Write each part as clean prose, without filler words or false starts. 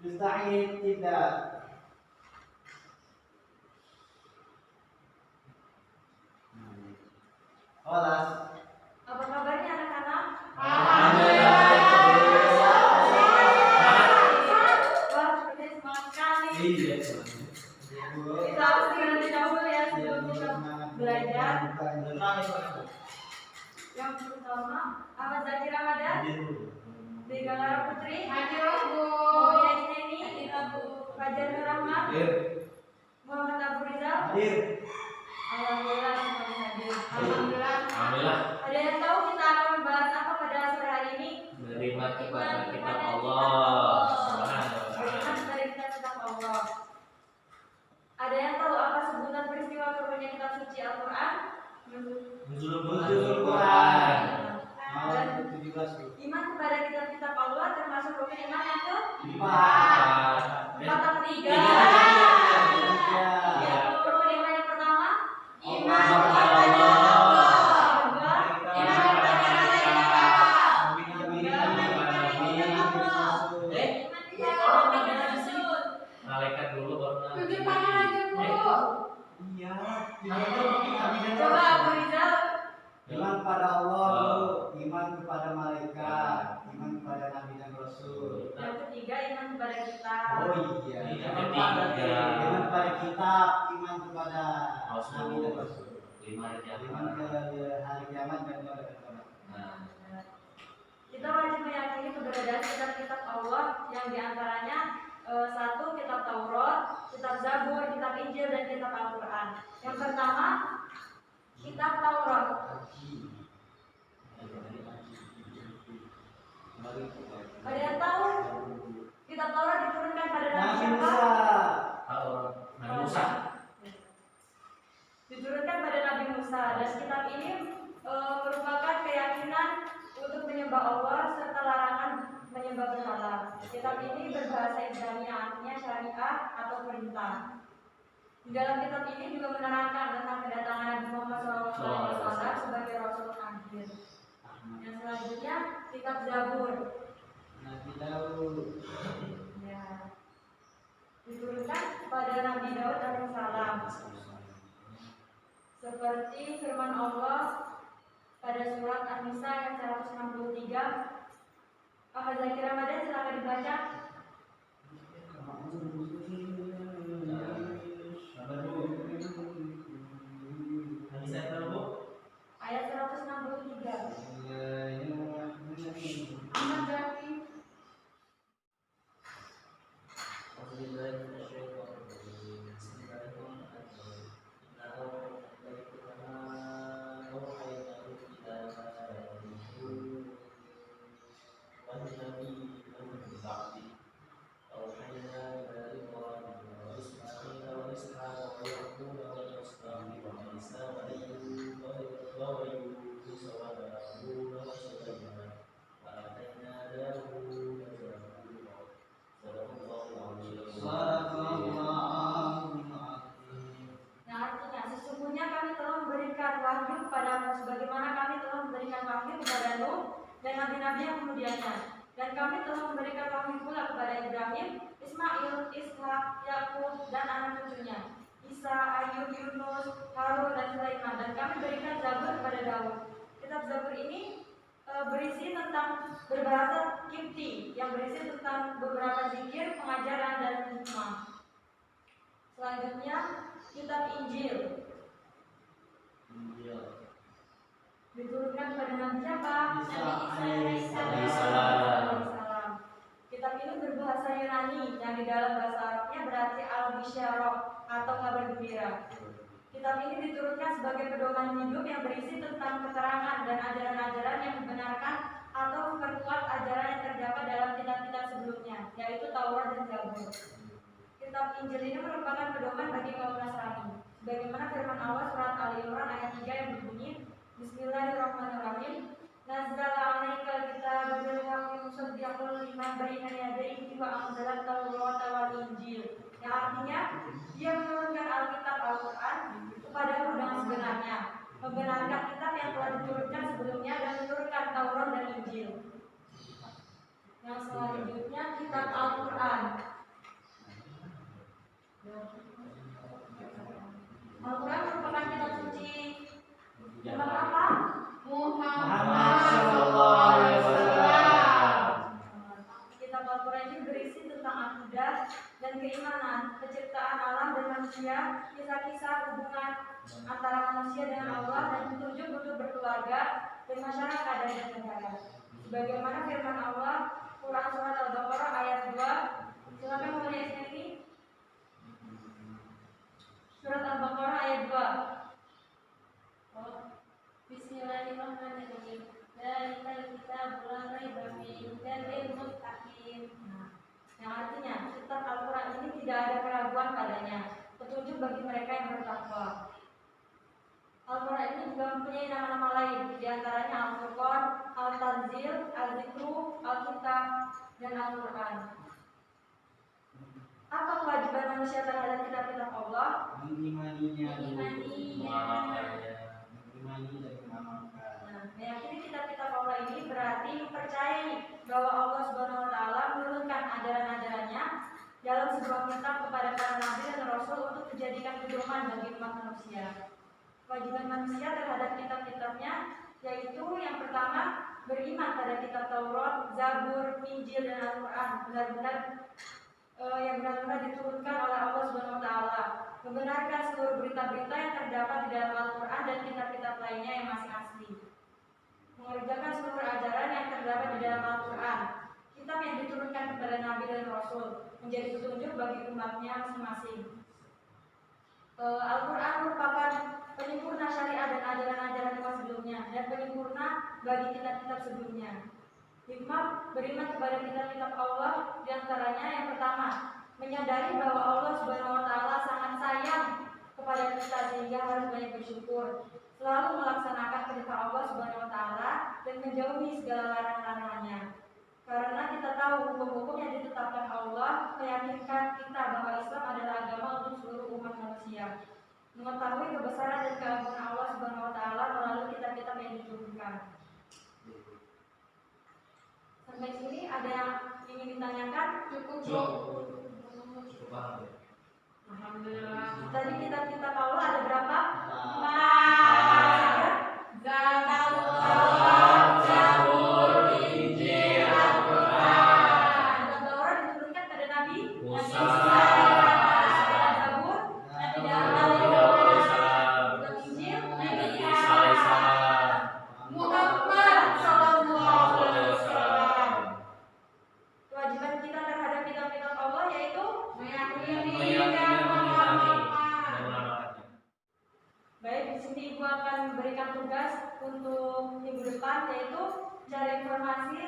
Mustahil tidak. Olas. Apa kabarnya anak-anak? Alhamdulillah. Wah, kita semangat sekali. Iya. Kita harus terlebih dahulu ya sebelum kita belajar. Yang pertama, Ahmad Zaki Ramadan, Begalara Putri, Hadir, Bu. Mulia Isneni, Fajar Nur Rahman, Muhammad Abu Rizal. Hadir. Alhamdulillah semuanya hadir. Alhamdulillah. Alhamdulillah. Ada yang tahu kita akan membahas apa pada sore hari ini? Beriman kepada kitab Allah. Beriman kepada kitab Allah. Ada yang tahu apa sebutan peristiwa turunnya kitab suci Al-Quran? Nuzul Quran. Dan 17. iman kepada kitab-kitab Allah termasuk rukun iman yang ke Empat. empat atau tiga. Ya. Rukun iman yang pertama, Iman kepada Allah. kedua, Iman kepada malaikat. Malaikat dulu baru nabi. Tunjuk tangan aja, Bu. Iya. coba Abu Rizal. Iman kepada Allah, iman kepada malaikat, iman kepada nabi dan rasul. Yang ketiga, iman kepada kita. Oh iya. Yang Iman ketiga. kepada kitab, iman kepada Rasul. nabi dan rasul. Lima hari Iman ke hari kiamat dan pada kiamat. Nah, Kita wajib meyakini keberadaan kitab-kitab Allah yang diantaranya satu, kitab Taurat, kitab Zabur, kitab Injil, dan kitab Al-Quran. Yang pertama, kitab Taurat. Ada yang tahu kitab Taurat diturunkan pada Nabi Nabi siapa? Musa. Nabi Musa. Diturunkan pada Nabi Musa, dan kitab ini merupakan keyakinan untuk menyembah Allah serta larangan menyembah berhala. Kitab ini berbahasa Ibrani, artinya syariat atau perintah. Di dalam kitab ini juga menerangkan tentang kedatangan Nabi Muhammad SAW sebagai Rasul akhir. Yang selanjutnya kitab Zabur. Nabi Daud. Ya. Diturunkan pada Nabi Daud alaihissalam. Seperti firman Allah pada surat An-Nisa ayat 163. Ahmad Zaki Ramadan silakan dibaca. Ayat 163. Ahmad Zaki. Nah, artinya sesungguhnya kami telah memberikan wahyu kepadamu sebagaimana kami telah memberikan wahyu kepada Nuh dan nabi-nabi yang kemudiannya. Dan kami telah memberikan wahyu pula kepada Ibrahim, Ismail, Ishak, Yakub dan anak cucunya, Isa, Ayub, Yunus, Harun dan Sulaiman. Dan kami berikan Zabur kepada Daud. Kitab Zabur ini berisi tentang berbahasa Kipti yang berisi tentang beberapa zikir, pengajaran dan hikmah. Selanjutnya kitab Injil diturunkan pada Nabi siapa? Alaihissalam. Alaihissalam. Kitab ini berbahasa Yunani yang di dalam bahasa Arabnya berarti al-bisyarah atau kabar gembira. Kitab ini diturunkan sebagai pedoman hidup yang berisi tentang keterangan dan ajaran-ajaran yang membenarkan atau memperkuat ajaran yang terdapat dalam kitab-kitab sebelumnya, yaitu Taurat dan Zabur. Kitab Injil ini merupakan pedoman bagi kaum Nasrani. Sebagaimana firman Allah surat Ali Imran ayat 3 yang berbunyi, Bismillahirrahmanirrahim. Nazzala 'alaikal kitaba bil haqqi musaddiqan lima baina yadayhi wa anzala at-taurata wal injil. Yang artinya, dia menurunkan Alkitab Al-Quran kepadamu dengan sebenarnya, membenarkan kitab yang telah diturunkan sebelumnya dan menurunkan Taurat dan Injil. Yang selanjutnya kitab Al-Quran. Al-Quran merupakan kitab suci umat apa? Muhammad Sallallahu Alaihi Wasallam. Kitab Al-Quran ini berisi tentang akidah dan keimanan, penciptaan alam dan manusia, kisah-kisah hubungan antara manusia dengan Allah, dan petunjuk untuk berkeluarga dan masyarakat dan negara. Sebagaimana firman Allah, Quran surat Al-Baqarah ayat 2. Silakan mulai ini. Surat Al-Baqarah ayat 2. Bismillahirrahmanirrahim. Dzalikal kitabul la raiba fihi hudan lil muttaqin. Yang artinya kitab Al-Quran ini tidak ada keraguan padanya, petunjuk bagi mereka yang bertakwa. Al-Quran ini juga mempunyai nama-nama lain, diantaranya Al-Furqan, Al-Tanzil, Al-Zikru, Al-Kitab, dan Al-Quran. Apa kewajiban manusia terhadap kitab-kitab Allah? Mengimaninya dulu. Mengamalkannya. Mengimani dan mengamalkan. Meyakini kitab-kitab Allah ini berarti mempercayai bahwa Allah Subhanahu wa taala menurunkan ajaran-ajarannya dalam sebuah kitab kepada para nabi dan rasul untuk dijadikan pedoman bagi umat manusia. Kewajiban manusia terhadap kitab-kitabnya yaitu yang pertama, beriman pada kitab Taurat, Zabur, Injil, dan Al-Quran yang benar-benar diturunkan oleh Allah Subhanahu wa taala, membenarkan seluruh berita-berita yang terdapat di dalam Al-Quran dan kitab-kitab lainnya yang masih asli, mengerjakan seluruh ajaran yang terdapat di dalam Al-Quran, kitab yang diturunkan kepada Nabi dan Rasul, menjadi petunjuk bagi umatnya masing-masing. Al-Quran merupakan penyempurna syariat dan ajaran-ajaran umat sebelumnya dan penyempurna bagi kitab-kitab sebelumnya. Hikmah beriman kepada kitab-kitab Allah diantaranya yang pertama, menyadari bahwa Allah Subhanahu wa taala sangat sayang kepada kita sehingga harus banyak bersyukur, selalu melaksanakan perintah Allah Subhanahu wa taala dan menjauhi segala larangan-larangannya. Karena kita tahu hukum-hukum yang ditetapkan Allah meyakinkan kita bahwa Islam adalah agama untuk seluruh umat manusia. Mengetahui kebesaran dan keagungan Allah Subhanahu wa taala melalui kitab-kitab yang diturunkan. Sampai sini ada yang ingin ditanyakan? Cukup. Alhamdulillah. Tadi kitab-kitab Allah ada berapa? 4. Taurat, Zabur, Injil, Al-Quran. Kitab Taurat diturunkan pada Nabi Musa. Zabur, Nabi Daud. Kitab Injil, Nabi Isa. Muhammad Sallallahu Alaihi Wasallam. Kewajiban kita terhadap kitab-kitab Allah yaitu Meyakini dan mengamalkan. baik, di sini Ibu akan memberikan tugas untuk minggu depan, yaitu cari informasi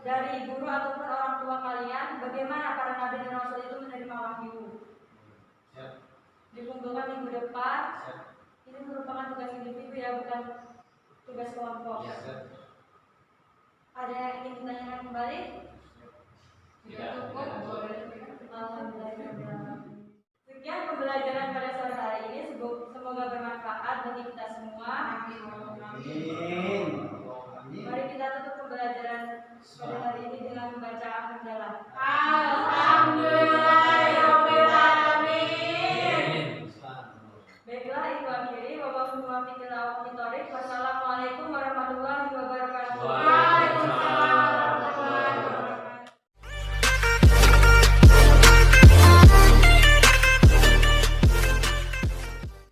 dari guru ataupun orang tua kalian bagaimana para nabi dan rasul itu menerima wahyu. Siap. Dikumpulkan minggu depan. Siap. Ini merupakan tugas individu ya, bukan tugas kelompok. Ya, siap. Ada yang ingin ditanyakan kembali? Tidak. Alhamdulillah. Sekian pembelajaran pada sore hari ini. Semoga bermanfaat bagi kita semua.